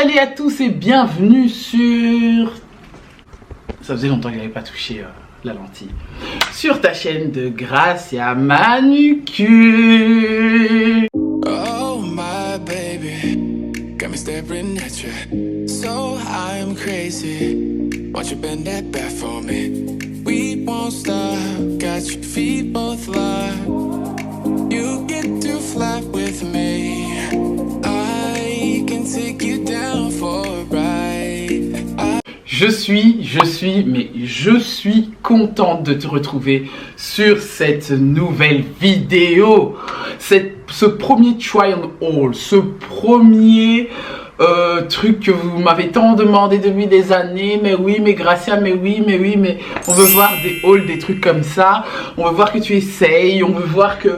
salut à tous et bienvenue sur... Ça faisait longtemps que je n'avais pas touché la lentille. Sur ta chaîne de Gracia Manucure. Oh my baby, got me staring at you. So I'm crazy. Won't you bend that back for me? We won't stop. Got your feet both locked. You get to fly with me. I can take you down for a ride. Je suis contente de te retrouver sur cette nouvelle vidéo. Ce premier try and haul, ce premier truc que vous m'avez tant demandé depuis des années. Mais oui, mais Gracia, mais on veut voir des hauls, des trucs comme ça. On veut voir que tu essayes, on veut voir que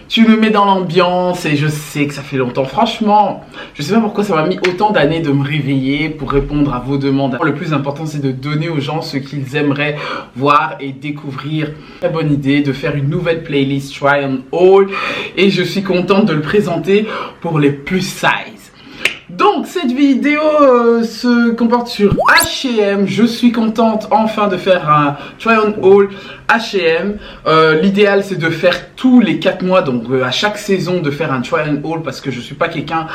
tu me mets dans l'ambiance. Et je sais que ça fait longtemps, franchement. Je sais pas pourquoi ça m'a mis autant d'années de me réveiller pour répondre à vos demandes. Le plus important, c'est de donner aux gens ce qu'ils aimeraient voir et découvrir. Très bonne idée de faire une nouvelle playlist Try and Haul. Et je suis contente de le présenter pour les plus size. Donc cette vidéo se comporte sur H&M. Je suis contente enfin de faire un try on haul H&M. L'idéal c'est de faire tous les 4 mois, donc à chaque saison de faire un try on haul, parce que je suis pas quelqu'un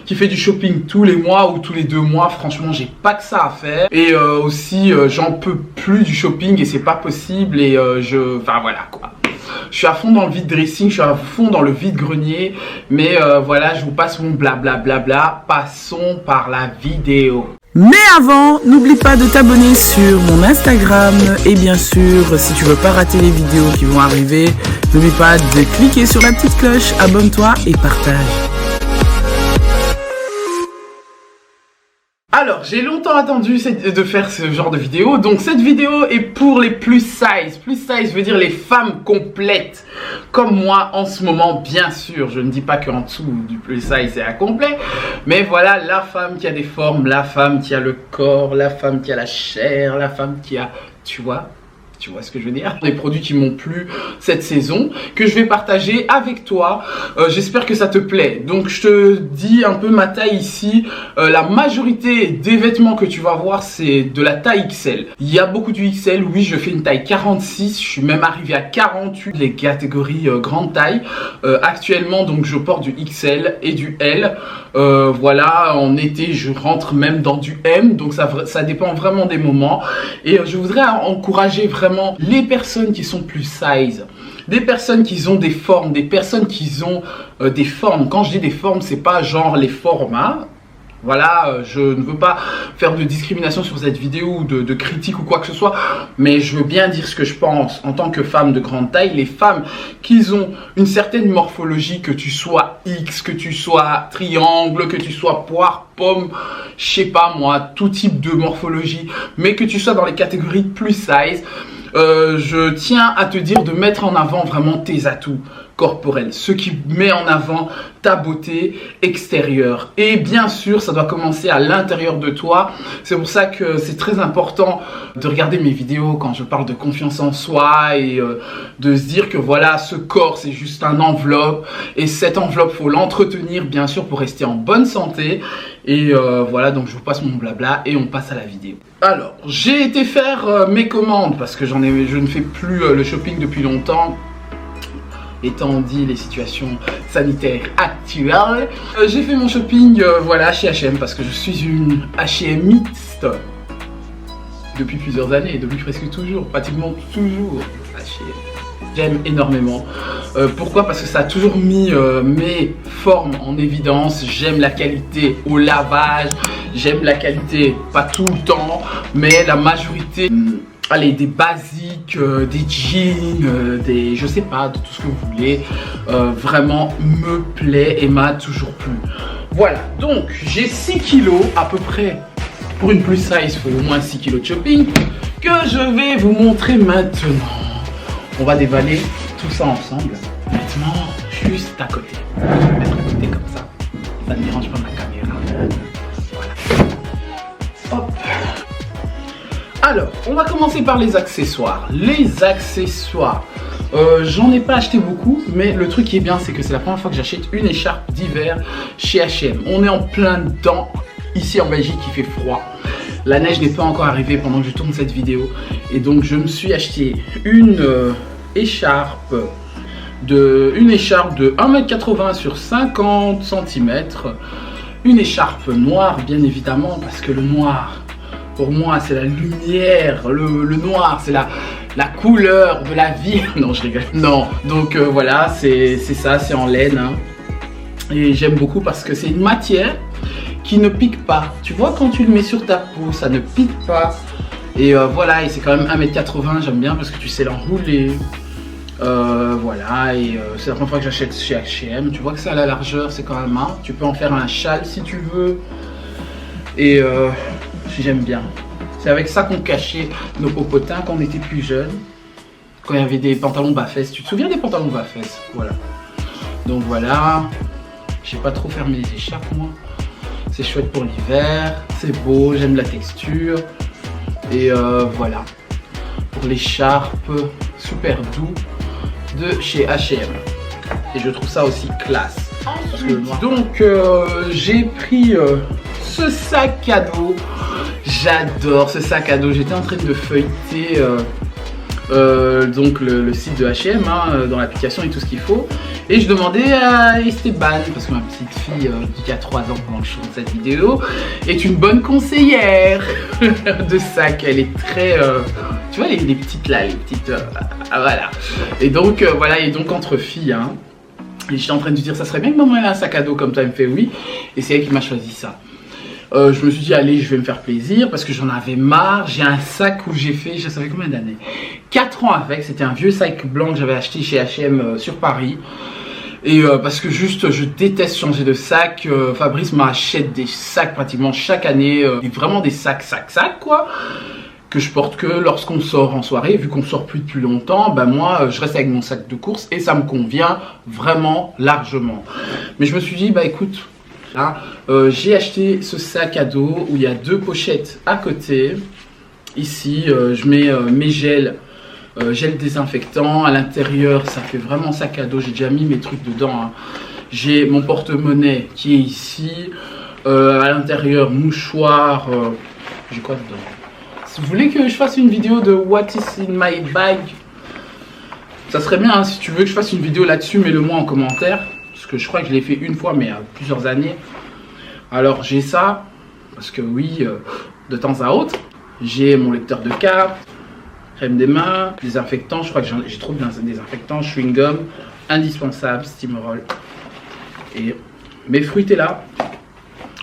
qui fait du shopping tous les mois ou tous les 2 mois. Franchement, j'ai pas que ça à faire. Et aussi j'en peux plus du shopping et c'est pas possible. Et enfin voilà quoi. Je suis à fond dans le vide dressing, je suis à fond dans le vide grenier. Mais voilà, je vous passe mon blablabla. Passons par la vidéo. Mais avant, n'oublie pas de t'abonner sur mon Instagram. Et bien sûr, si tu veux pas rater les vidéos qui vont arriver, n'oublie pas de cliquer sur la petite cloche, abonne-toi et partage. Alors, j'ai longtemps attendu de faire ce genre de vidéo. Donc cette vidéo est pour les plus size. Plus size veut dire les femmes complètes. Comme moi en ce moment, bien sûr. Je ne dis pas qu'en dessous du plus size c'est incomplet. Mais voilà, la femme qui a des formes, la femme qui a le corps, la femme qui a la chair, la femme qui a... Tu vois ce que je veux dire? Des produits qui m'ont plu cette saison, que je vais partager avec toi. J'espère que ça te plaît. Donc je te dis un peu ma taille ici. La majorité des vêtements que tu vas voir, c'est de la taille XL. Il y a beaucoup du XL. Oui, je fais une taille 46. Je suis même arrivé à 48. Les catégories grande taille. Actuellement, donc je porte du XL et du L. Voilà, en été, je rentre même dans du M. Donc ça dépend vraiment des moments. Et je voudrais encourager vraiment les personnes qui sont plus size, des personnes qui ont des formes, des personnes qui ont des formes. Quand je dis des formes, c'est pas genre les formats. Voilà, je ne veux pas faire de discrimination sur cette vidéo ou de critique ou quoi que ce soit, mais je veux bien dire ce que je pense en tant que femme de grande taille. Les femmes qui ont une certaine morphologie, que tu sois X, que tu sois triangle, que tu sois poire, pomme, je sais pas moi, tout type de morphologie, mais que tu sois dans les catégories plus size, je tiens à te dire de mettre en avant vraiment tes atouts corporels, ce qui met en avant ta beauté extérieure. Et bien sûr, ça doit commencer à l'intérieur de toi. C'est pour ça que c'est très important de regarder mes vidéos quand je parle de confiance en soi et de se dire que voilà, ce corps c'est juste une enveloppe et cette enveloppe faut l'entretenir bien sûr pour rester en bonne santé. Et voilà, donc je vous passe mon blabla et on passe à la vidéo. Alors, j'ai été faire mes commandes parce que je ne fais plus le shopping depuis longtemps. Étant dit les situations sanitaires actuelles, j'ai fait mon shopping voilà, chez H&M parce que je suis une H&Miste depuis plusieurs années, depuis presque toujours, pratiquement toujours H&M. J'aime énormément. Pourquoi? Parce que ça a toujours mis mes formes en évidence. J'aime la qualité au lavage, j'aime la qualité, pas tout le temps, mais la majorité... Allez, des basiques, des jeans, des je sais pas, de tout ce que vous voulez, vraiment me plaît et m'a toujours plu. Voilà, donc j'ai 6 kilos à peu près. Pour une plus size, il faut au moins 6 kilos de shopping que je vais vous montrer maintenant. On va dévaler tout ça ensemble. Maintenant, juste à côté. Je vais me mettre à côté comme ça. Ça ne dérange pas ma caméra. Voilà. Hop. Alors, on va commencer par les accessoires. Les accessoires, j'en ai pas acheté beaucoup, mais le truc qui est bien, c'est que c'est la première fois que j'achète une écharpe d'hiver chez H&M. On est en plein dedans. ici en Belgique il fait froid. La neige n'est pas encore arrivée pendant que je tourne cette vidéo. Et donc je me suis acheté une écharpe de 1,80 m sur 50 cm. Une écharpe noire bien évidemment, parce que le noir pour moi c'est la lumière, le noir c'est la couleur de la vie. Non, je rigole. Non, donc voilà, c'est ça, c'est en laine hein. Et j'aime beaucoup parce que c'est une matière qui ne pique pas. Tu vois, quand tu le mets sur ta peau, ça ne pique pas. Et voilà, et c'est quand même 1,80 m, j'aime bien parce que tu sais l'enrouler. Voilà, et c'est la première fois que j'achète chez H&M. Tu vois que ça a la largeur, c'est quand même un. Tu peux en faire un châle si tu veux. Et j'aime bien. C'est avec ça qu'on cachait nos popotins quand on était plus jeunes. Quand il y avait des pantalons bas-fesses. Tu te souviens des pantalons bas-fesses? Voilà. Donc voilà. J'ai pas trop fermé les écharpes moi. C'est chouette pour l'hiver. C'est beau, j'aime la texture. Et voilà. Pour l'écharpe, super doux de chez H&M. Et je trouve ça aussi classe. Donc j'ai pris ce sac à dos. J'adore ce sac à dos. J'étais en train de feuilleter donc le site de H&M hein, dans l'application et tout ce qu'il faut. Et je demandais à Esteban, parce que ma petite fille qui a 3 ans pendant que je tourne cette vidéo est une bonne conseillère de sac. Elle est très tu vois les petites là, les petites voilà. Et donc voilà, et donc entre filles hein. Et j'étais en train de lui dire ça serait bien que maman ait un sac à dos comme toi. Elle me fait oui. Et c'est elle qui m'a choisi ça. Je me suis dit allez, je vais me faire plaisir parce que j'en avais marre. J'ai un sac où j'ai fait, je savais combien d'années, 4 ans avec. C'était un vieux sac blanc que j'avais acheté chez H&M sur Paris. Et parce que juste je déteste changer de sac. Fabrice m'achète des sacs pratiquement chaque année. Vraiment des sacs quoi. Que je porte que lorsqu'on sort en soirée. Vu qu'on sort plus depuis longtemps, ben moi je reste avec mon sac de course et ça me convient vraiment largement. Mais je me suis dit bah écoute, là, j'ai acheté ce sac à dos où il y a 2 pochettes à côté. Ici je mets mes gels, gel désinfectant. À l'intérieur ça fait vraiment sac à dos. J'ai déjà mis mes trucs dedans hein. J'ai mon porte-monnaie qui est ici. À l'intérieur mouchoir. J'ai quoi dedans? Si vous voulez que je fasse une vidéo de what is in my bag, ça serait bien hein, si tu veux que je fasse une vidéo là-dessus, mets-le moi en commentaire. Parce que je crois que je l'ai fait une fois mais il y a plusieurs années. Alors j'ai ça, parce que oui, de temps à autre. J'ai mon lecteur de cartes, crème des mains, désinfectant, je crois que j'ai trop de désinfectant, chewing-gum, indispensable, Steamerol. Et mes fruits là,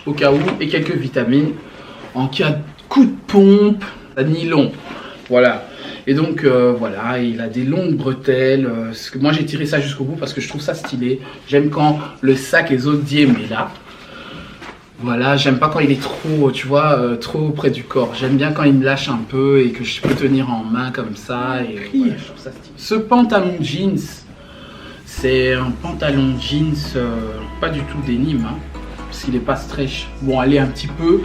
au cas où, et quelques vitamines, en cas de coup de pompe, nylon, voilà. Et donc voilà, il a des longues bretelles. Moi j'ai tiré ça jusqu'au bout parce que je trouve ça stylé. J'aime quand le sac est odié, mais là, voilà, j'aime pas quand il est trop, tu vois, trop près du corps. J'aime bien quand il me lâche un peu et que je peux tenir en main comme ça. Et voilà, je trouve ça stylé. Ce pantalon jeans, c'est un pantalon jeans pas du tout denim, hein, parce qu'il est pas stretch. Bon, allez un petit peu,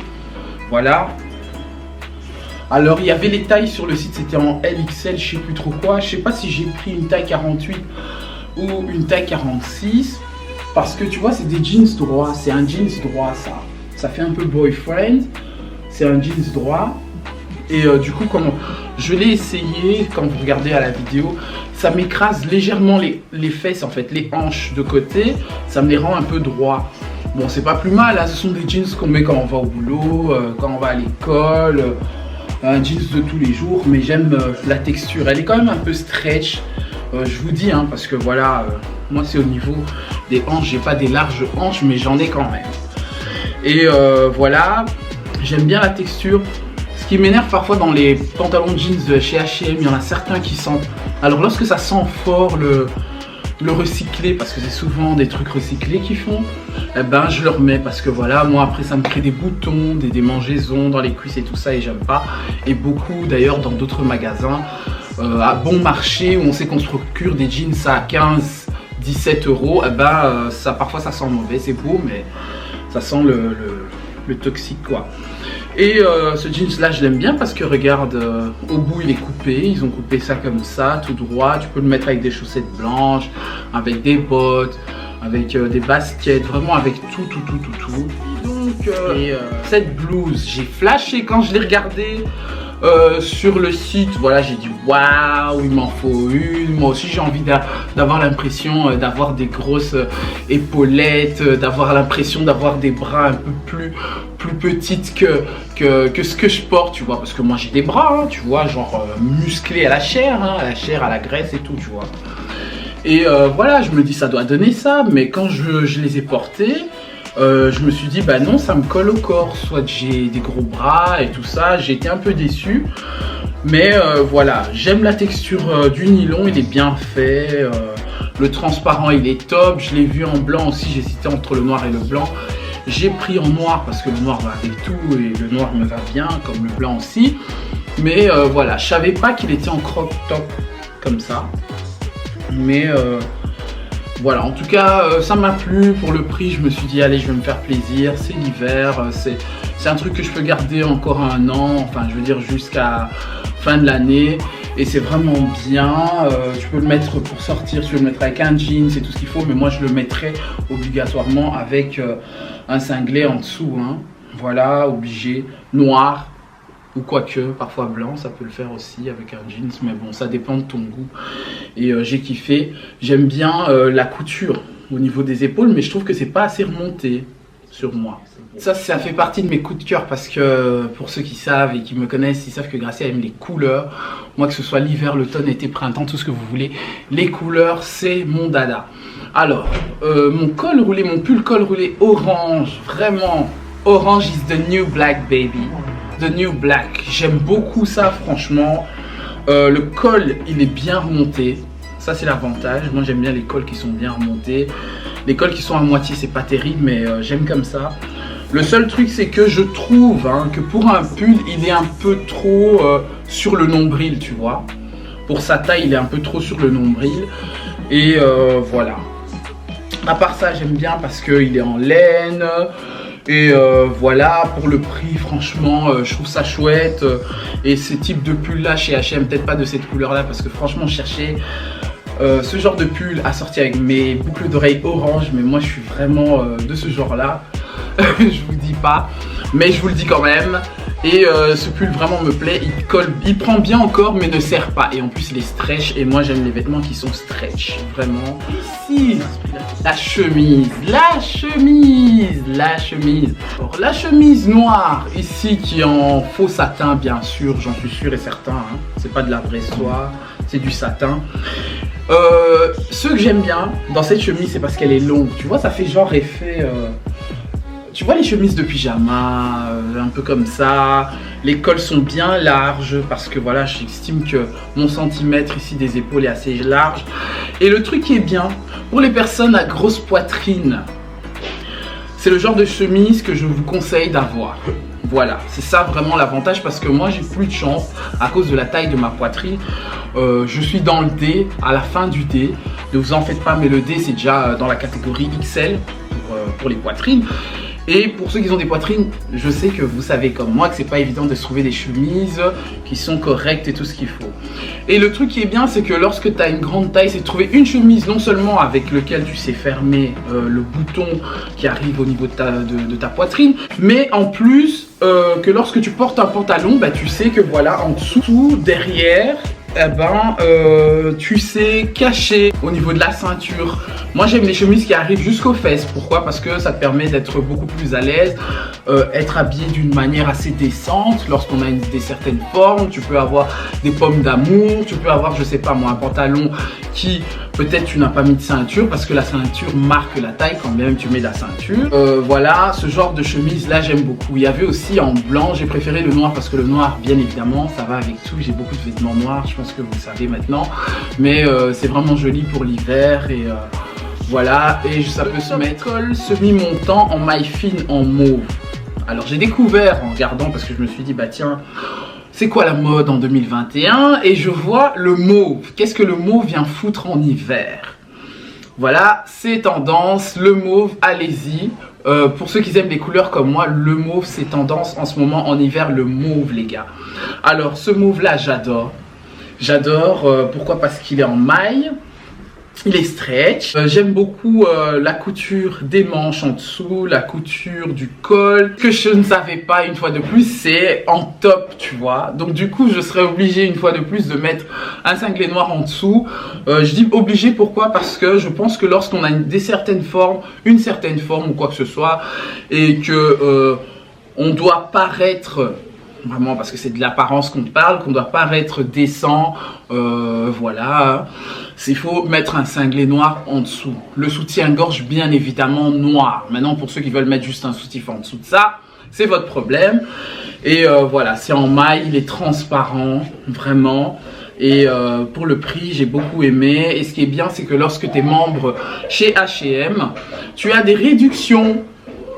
voilà. Alors il y avait les tailles sur le site, c'était en LXL, je sais plus trop quoi. Je sais pas si j'ai pris une taille 48 ou une taille 46. Parce que tu vois, c'est des jeans droits. C'est un jeans droit ça. Ça fait un peu boyfriend. C'est un jeans droit. Et du coup, comme je l'ai essayé, quand vous regardez à la vidéo, ça m'écrase légèrement les fesses en fait, les hanches de côté. Ça me les rend un peu droits. Bon, c'est pas plus mal, hein. Ce sont des jeans qu'on met quand on va au boulot, quand on va à l'école. Un jeans de tous les jours, mais j'aime la texture. Elle est quand même un peu stretch. Je vous dis, hein, parce que voilà, moi c'est au niveau des hanches. J'ai pas des larges hanches, mais j'en ai quand même. Et voilà, j'aime bien la texture. Ce qui m'énerve parfois dans les pantalons de jeans de chez H&M, il y en a certains qui sentent. Alors lorsque ça sent fort le recyclé, parce que c'est souvent des trucs recyclés qu'ils font, eh ben je le remets parce que voilà, moi après ça me crée des boutons, des démangeaisons dans les cuisses et tout ça et j'aime pas. Et beaucoup d'ailleurs dans d'autres magasins à bon marché où on sait qu'on se procure des jeans à 15, 17 euros, eh ben ça parfois ça sent mauvais, c'est beau mais ça sent le toxique quoi. Et ce jeans là je l'aime bien parce que regarde, au bout il est coupé, ils ont coupé ça comme ça, tout droit. Tu peux le mettre avec des chaussettes blanches, avec des bottes, avec des baskets, vraiment avec tout. Donc que cette blouse, j'ai flashé quand je l'ai regardée sur le site. Voilà, j'ai dit waouh, il m'en faut une. Moi aussi j'ai envie d'avoir l'impression d'avoir des grosses épaulettes, d'avoir l'impression d'avoir des bras un peu plus petites que ce que je porte, tu vois, parce que moi j'ai des bras, hein, tu vois, genre musclés à la chair, hein, à la graisse et tout, tu vois. Et voilà, je me dis ça doit donner ça, mais quand je les ai portés, je me suis dit bah non, ça me colle au corps, soit j'ai des gros bras et tout ça. J'ai été un peu déçu, mais voilà, j'aime la texture du nylon, il est bien fait, le transparent il est top. Je l'ai vu en blanc aussi, j'hésitais entre le noir et le blanc. J'ai pris en noir parce que le noir va avec tout et le noir me va bien, comme le blanc aussi. Mais voilà, je savais pas qu'il était en crop top comme ça, mais voilà, en tout cas, ça m'a plu. Pour le prix, je me suis dit, allez, je vais me faire plaisir. C'est l'hiver, c'est un truc que je peux garder encore 1 an, enfin, je veux dire, jusqu'à fin de l'année. Et c'est vraiment bien. Tu peux le mettre pour sortir, tu peux le mettre avec un jean, c'est tout ce qu'il faut. Mais moi, je le mettrai obligatoirement avec un cinglé en dessous. Hein. Voilà, obligé. Noir. Ou quoique, parfois blanc, ça peut le faire aussi avec un jeans, mais bon, ça dépend de ton goût. Et j'ai kiffé. J'aime bien la couture au niveau des épaules, mais je trouve que c'est pas assez remonté sur moi. Ça fait partie de mes coups de cœur parce que pour ceux qui savent et qui me connaissent, ils savent que Gracia aime les couleurs. Moi, que ce soit l'hiver, l'automne, été, printemps, tout ce que vous voulez, les couleurs, c'est mon dada. Alors, mon col roulé, mon pull col roulé orange, vraiment, orange is the new black baby. The New Black, j'aime beaucoup ça franchement. Le col il est bien remonté, ça c'est l'avantage. Moi j'aime bien les cols qui sont bien remontés. Les cols qui sont à moitié c'est pas terrible, mais j'aime comme ça. Le seul truc c'est que je trouve que pour un pull il est un peu trop sur le nombril, tu vois. Pour sa taille il est un peu trop sur le nombril. Et voilà. À part ça j'aime bien parce qu'il est en laine. Et voilà, pour le prix, franchement, je trouve ça chouette. Et ce type de pull là chez H&M, peut-être pas de cette couleur là, parce que franchement, je cherchais ce genre de pull assorti avec mes boucles d'oreilles orange. Mais moi, je suis vraiment de ce genre là. Je vous dis pas, mais je vous le dis quand même. Et ce pull vraiment me plaît, il colle, il prend bien encore mais ne serre pas. Et en plus il est stretch et moi j'aime les vêtements qui sont stretch, vraiment. Ici, la chemise. Alors, la chemise noire ici qui est en faux satin bien sûr, j'en suis sûr et certain. Hein. C'est pas de la vraie soie, c'est du satin. Ce que j'aime bien dans cette chemise c'est parce qu'elle est longue. Tu vois, ça fait genre effet... Tu vois les chemises de pyjama, un peu comme ça, les cols sont bien larges parce que voilà, j'estime que mon centimètre ici des épaules est assez large. Et le truc qui est bien, pour les personnes à grosse poitrine, c'est le genre de chemise que je vous conseille d'avoir. Voilà, c'est ça vraiment l'avantage parce que moi j'ai plus de chance à cause de la taille de ma poitrine. Je suis dans le D, à la fin du D, ne vous en faites pas mais le D c'est déjà dans la catégorie XL pour les poitrines. Et pour ceux qui ont des poitrines, je sais que vous savez comme moi que c'est pas évident de se trouver des chemises qui sont correctes et tout ce qu'il faut. Et le truc qui est bien, c'est que lorsque tu as une grande taille, c'est de trouver une chemise non seulement avec lequel tu sais fermer le bouton qui arrive au niveau de ta poitrine, mais en plus que lorsque tu portes un pantalon, bah, tu sais que voilà, en dessous, derrière, eh ben, tu sais cacher au niveau de la ceinture. Moi j'aime les chemises qui arrivent jusqu'aux fesses. Pourquoi? Parce que ça te permet d'être beaucoup plus à l'aise, être habillé d'une manière assez décente. Lorsqu'on a des certaines formes, tu peux avoir des pommes d'amour, tu peux avoir, je sais pas moi, un pantalon qui peut-être tu n'as pas mis de ceinture parce que la ceinture marque la taille quand même tu mets la ceinture. Voilà, ce genre de chemise là j'aime beaucoup. Il y avait aussi en blanc, j'ai préféré le noir parce que le noir bien évidemment ça va avec tout. J'ai beaucoup de vêtements noirs, je pense que vous le savez maintenant, mais c'est vraiment joli pour l'hiver. Et voilà, et ça peut se mettre col semi-montant en maille fine en mauve. Alors j'ai découvert en regardant parce que je me suis dit bah tiens, c'est quoi la mode en 2021? Et je vois le mauve. Qu'est-ce que le mauve vient foutre en hiver? Voilà, c'est tendance, le mauve, allez-y. Pour ceux qui aiment les couleurs comme moi, le mauve c'est tendance en ce moment en hiver, le mauve les gars. Alors ce mauve là j'adore. J'adore, pourquoi? Parce qu'il est en maille. Il est stretch. J'aime beaucoup la couture des manches en dessous, la couture du col. Ce que je ne savais pas une fois de plus, c'est en top, tu vois. Donc du coup, je serais obligée une fois de plus de mettre un cinglé noir en dessous. Je dis obligé pourquoi? Parce que je pense que lorsqu'on a une certaine forme ou quoi que ce soit, et que on doit paraître... Vraiment, parce que c'est de l'apparence qu'on parle, qu'on doit paraître décent, voilà. Il faut mettre un cinglé noir en dessous. Le soutien-gorge, bien évidemment, noir. Maintenant, pour ceux qui veulent mettre juste un soutif en dessous de ça, c'est votre problème. Et voilà, c'est en maille, il est transparent, vraiment. Et pour le prix, j'ai beaucoup aimé. Et ce qui est bien, c'est que lorsque tu es membre chez H&M, tu as des réductions.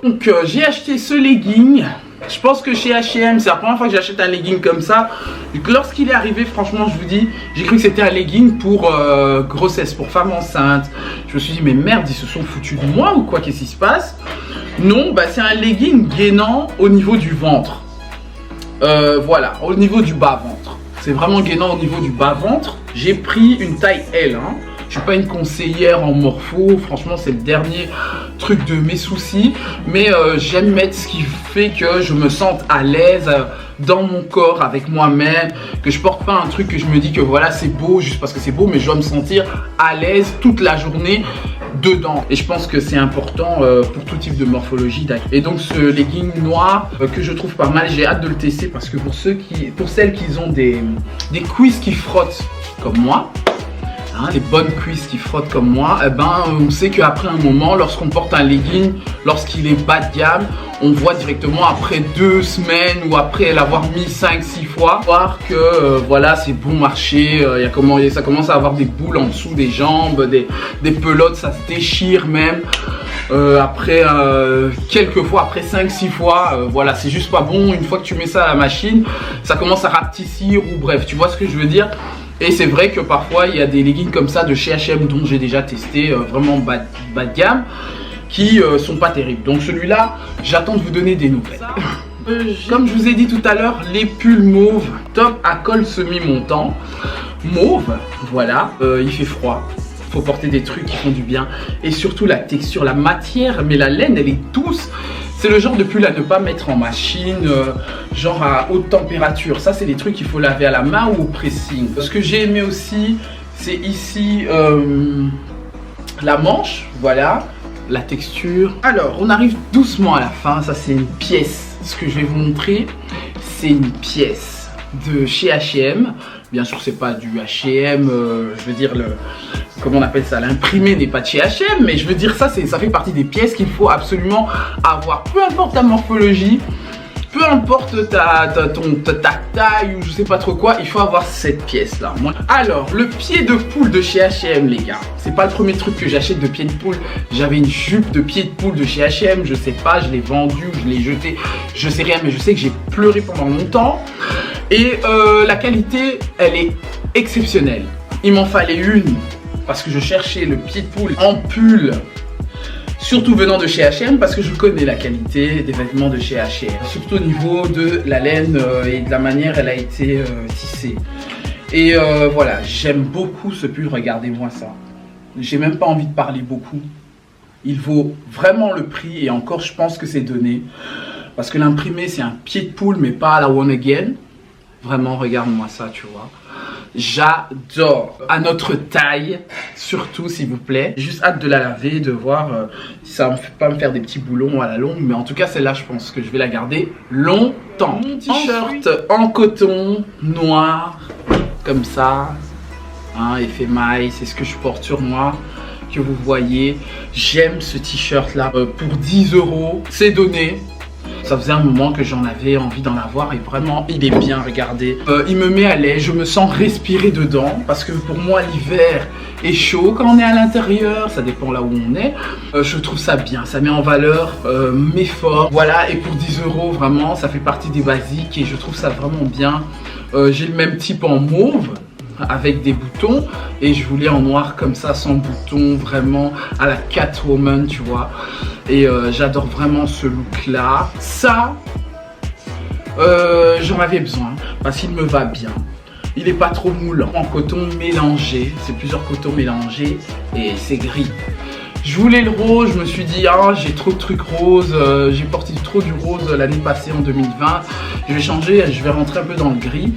Donc, j'ai acheté ce legging. Je pense que chez H&M, c'est la première fois que j'achète un legging comme ça. Lorsqu'il est arrivé, franchement, je vous dis, j'ai cru que c'était un legging pour grossesse, pour femme enceinte. Je me suis dit, mais merde, ils se sont foutus de moi ou quoi? Qu'est-ce qui se passe? Non, bah, c'est un legging gainant au niveau du ventre. Voilà, au niveau du bas-ventre. C'est vraiment gainant au niveau du bas-ventre. J'ai pris une taille L, hein. Je suis pas une conseillère en morpho, franchement c'est le dernier truc de mes soucis, mais j'aime mettre ce qui fait que je me sente à l'aise dans mon corps, avec moi-même, que je porte pas un truc que je me dis que voilà c'est beau juste parce que c'est beau, mais je dois me sentir à l'aise toute la journée dedans. Et je pense que c'est important pour tout type de morphologie. Et donc ce legging noir que je trouve pas mal, j'ai hâte de le tester parce que pour celles qui ont des cuisses qui frottent comme moi, hein, les bonnes cuisses qui frottent comme moi, eh ben, on sait qu'après un moment, lorsqu'on porte un legging, lorsqu'il est bas de gamme, on voit directement après 2 semaines ou après l'avoir mis 5-6 fois, voir que voilà, c'est bon marché, ça commence à avoir des boules en dessous des jambes, des pelotes, ça se déchire même. Après quelques fois, après 5-6 fois, voilà, c'est juste pas bon. Une fois que tu mets ça à la machine, ça commence à rapetissir ou bref, tu vois ce que je veux dire. Et c'est vrai que parfois il y a des leggings comme ça de chez H&M dont j'ai déjà testé, vraiment bas de gamme, qui sont pas terribles. Donc celui-là, j'attends de vous donner des nouvelles. Comme je vous ai dit tout à l'heure, les pulls mauve, top à col semi-montant, mauve, voilà, il fait froid. Faut porter des trucs qui font du bien. Et surtout la texture, la matière, mais la laine, elle est douce. C'est le genre de pull à ne pas mettre en machine, genre à haute température. Ça, c'est des trucs qu'il faut laver à la main ou au pressing. Ce que j'ai aimé aussi, c'est ici la manche, voilà, la texture. Alors, on arrive doucement à la fin. Ça, c'est une pièce. Ce que je vais vous montrer, c'est une pièce de chez H&M. Bien sûr, c'est pas du H&M, je veux dire, comment on appelle ça, l'imprimé n'est pas de chez H&M, mais je veux dire, ça fait partie des pièces qu'il faut absolument avoir. Peu importe ta morphologie, peu importe ta taille ou je sais pas trop quoi, il faut avoir cette pièce là. Alors, le pied de poule de chez H&M, les gars, c'est pas le premier truc que j'achète de pied de poule. J'avais une jupe de pied de poule de chez H&M, je sais pas, je l'ai vendue ou je l'ai jetée, je sais rien, mais je sais que j'ai pleuré pendant longtemps. Et la qualité, elle est exceptionnelle. Il m'en fallait une parce que je cherchais le pied de poule en pull, surtout venant de chez H&M, parce que je connais la qualité des vêtements de chez H&M, surtout au niveau de la laine et de la manière elle a été tissée. Et voilà, j'aime beaucoup ce pull, regardez-moi ça. J'ai même pas envie de parler beaucoup. Il vaut vraiment le prix et encore je pense que c'est donné. Parce que l'imprimé c'est un pied de poule mais pas à la One Again. Vraiment, regarde-moi ça, tu vois. J'adore. À notre taille, surtout, s'il vous plaît. J'ai juste hâte de la laver, de voir si ça va pas me faire des petits boulons à la longue. Mais en tout cas, celle-là, je pense que je vais la garder longtemps. Mon t-shirt en coton, noir, comme ça. Hein, effet maille, c'est ce que je porte sur moi. Que vous voyez. J'aime ce t-shirt-là. Pour 10 €, c'est donné. Ça faisait un moment que j'en avais envie d'en avoir et vraiment il est bien, regardez. Il me met à l'aise, je me sens respirer dedans parce que pour moi l'hiver est chaud quand on est à l'intérieur, ça dépend là où on est. Je trouve ça bien, ça met en valeur mes forces. Voilà, et pour 10 € vraiment ça fait partie des basiques et je trouve ça vraiment bien. J'ai le même type en mauve avec des boutons et je voulais en noir comme ça sans boutons, vraiment à la Catwoman, tu vois. Et j'adore vraiment ce look là. Ça j'en avais besoin parce qu'il me va bien. Il est pas trop moulant. En coton mélangé, c'est plusieurs cotons mélangés et c'est gris. Je voulais le rose, je me suis dit ah j'ai trop de trucs roses, j'ai porté trop du rose l'année passée en 2020. Je vais changer, je vais rentrer un peu dans le gris.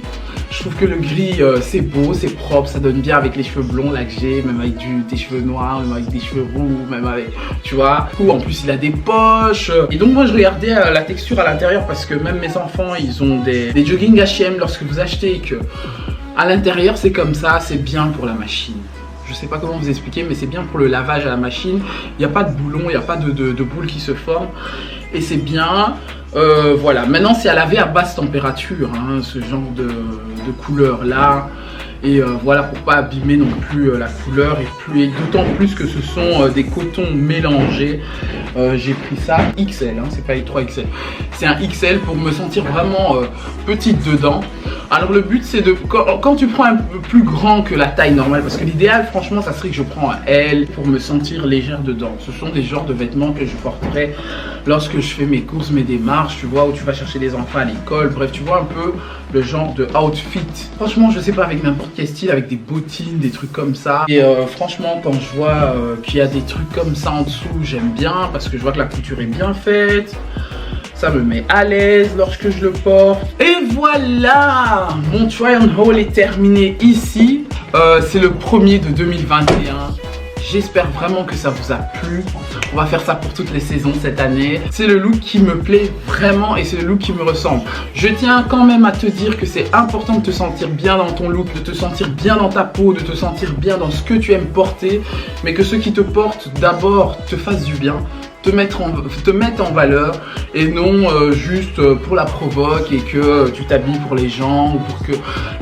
Je trouve que le gris c'est beau, c'est propre, ça donne bien avec les cheveux blonds là que j'ai, même avec des cheveux noirs, même avec des cheveux roux, même avec, tu vois. En plus il a des poches. Et donc moi je regardais la texture à l'intérieur parce que même mes enfants ils ont des jogging H&M lorsque vous achetez et que à l'intérieur c'est comme ça, c'est bien pour la machine. Je sais pas comment vous expliquer, mais c'est bien pour le lavage à la machine. Il n'y a pas de boulons, il n'y a pas de boules qui se forment. Et c'est bien. Voilà, maintenant c'est à laver à basse température, hein, ce genre de couleur là. Et voilà, pour pas abîmer non plus la couleur. Et d'autant plus que ce sont des cotons mélangés. J'ai pris ça XL, hein, c'est pas les 3XL. C'est un XL pour me sentir vraiment petite dedans. Alors le but c'est de, quand tu prends un peu plus grand que la taille normale, parce que l'idéal franchement ça serait que je prends un L pour me sentir légère dedans. Ce sont des genres de vêtements que je porterai lorsque je fais mes courses, mes démarches, tu vois, où tu vas chercher les enfants à l'école. Bref, tu vois un peu le genre de outfit. Franchement je sais pas, avec n'importe quel style, avec des bottines, des trucs comme ça. Et franchement quand je vois qu'il y a des trucs comme ça en dessous, j'aime bien parce que je vois que la couture est bien faite. Ça me met à l'aise lorsque je le porte. Et voilà, mon try on haul est terminé ici. C'est le premier de 2021. J'espère vraiment que ça vous a plu. On va faire ça pour toutes les saisons cette année. C'est le look qui me plaît vraiment et c'est le look qui me ressemble. Je tiens quand même à te dire que c'est important de te sentir bien dans ton look, de te sentir bien dans ta peau, de te sentir bien dans ce que tu aimes porter. Mais que ceux qui te portent d'abord te fassent du bien. Te mettre en valeur et non juste pour la provoque et que tu t'habilles pour les gens ou pour que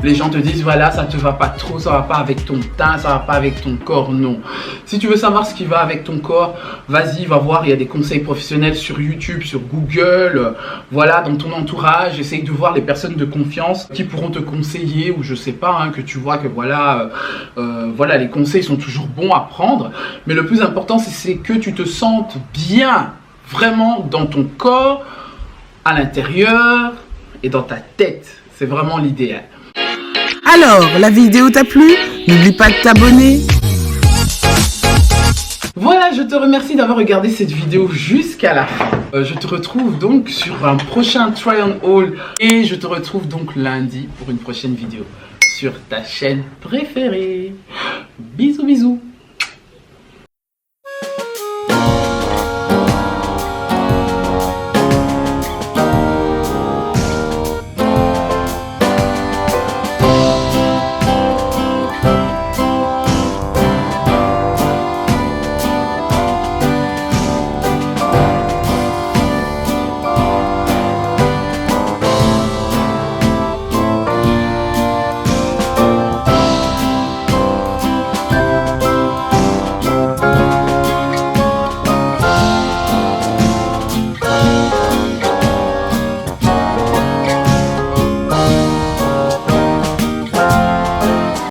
les gens te disent voilà ça te va pas trop, ça va pas avec ton teint, ça va pas avec ton corps. Non, si tu veux savoir ce qui va avec ton corps, vas-y, va voir, il y a des conseils professionnels sur YouTube, sur Google, voilà, dans ton entourage, essaye de voir les personnes de confiance qui pourront te conseiller ou je sais pas, hein, que tu vois que voilà, voilà, les conseils sont toujours bons à prendre, mais le plus important c'est que tu te sentes bien vraiment dans ton corps, à l'intérieur et dans ta tête. C'est vraiment l'idéal. Alors, la vidéo t'a plu? N'oublie pas de t'abonner. Voilà, je te remercie d'avoir regardé cette vidéo jusqu'à la fin. Je te retrouve donc sur un prochain try on haul et je te retrouve donc lundi pour une prochaine vidéo sur ta chaîne préférée. Bisous bisous.